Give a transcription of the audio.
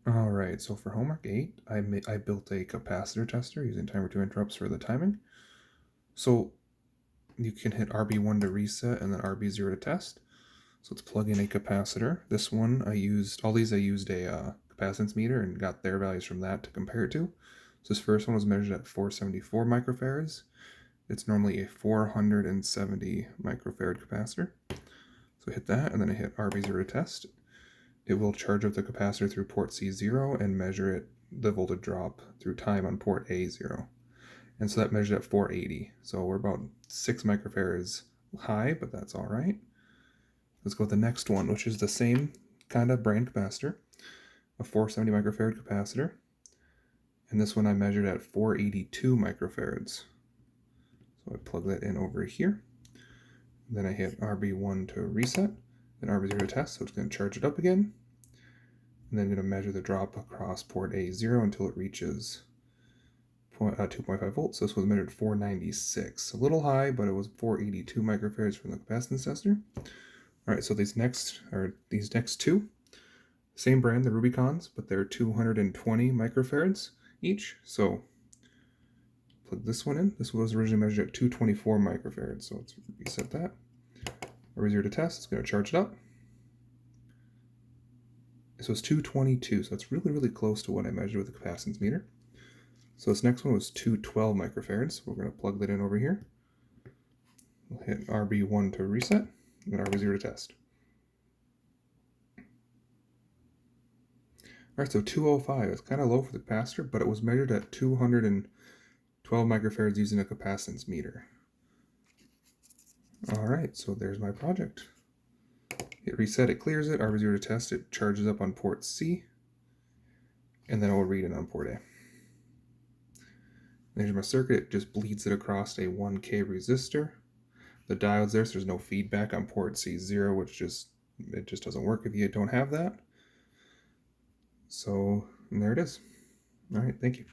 All right, so for homework 8, I built a capacitor tester using timer 2 interrupts for the timing. So you can hit RB1 to reset and then RB0 to test. So let's plug in a capacitor. This one I used a capacitance meter and got their values from that to compare it to. So this first one was measured at 474 microfarads. It's normally a 470 microfarad capacitor. So hit that and then I hit RB0 to test. It will charge up the capacitor through port C0 and measure the voltage drop through time on port A0. And so that measured at 480. So we're about 6 microfarads high, but that's all right. Let's go with the next one, which is the same kind of brand capacitor, a 470 microfarad capacitor. And this one I measured at 482 microfarads. So I plug that in over here. Then I hit RB1 to reset, then RB0 to test, so it's going to charge it up again. And then I'm going to measure the drop across port A0 until it reaches 2.5 volts. So this was measured 496. A little high, but it was 482 microfarads from the capacitance tester. All right, so these next two, same brand, the Rubicons, but they're 220 microfarads each. So plug this one in. This was originally measured at 224 microfarads. So let's reset that. RB0 to test. It's going to charge it up. So it's 222. So it's really, really close to what I measured with the capacitance meter. So this next one was 212 microfarads. We're going to plug that in over here. We'll hit RB1 to reset and RB0 to test. All right, so 205. It's kind of low for the capacitor, but it was measured at 212 microfarads using a capacitance meter. All right, so there's my project. Hit reset, it clears it. RB0 to test, it charges up on port C, and then it will read it on port A. There's my circuit. It just bleeds it across a 1K resistor. The diode's there, so there's no feedback on port C0, which just doesn't work if you don't have that. So there it is. All right, thank you.